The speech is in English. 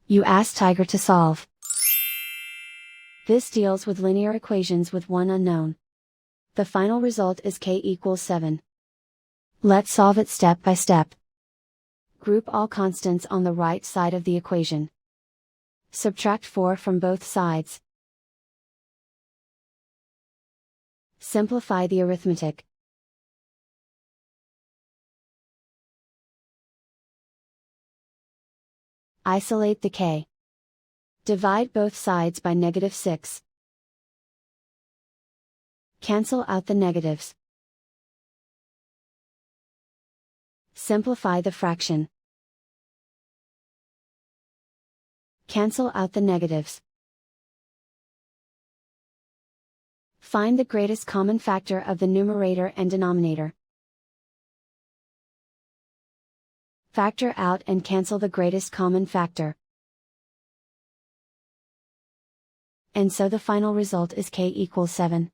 You ask Tiger to solve. This deals with linear equations with one unknown. The final result is k equals 7. Let's solve it step by step. Group all constants on the right side of the equation. Subtract 4 from both sides. Simplify the arithmetic. Isolate the k. Divide both sides by -6. Cancel out the negatives. Simplify the fraction. Cancel out the negatives. Find the greatest common factor of the numerator and denominator. Factor out and cancel the greatest common factor. And so the final result is k equals 7.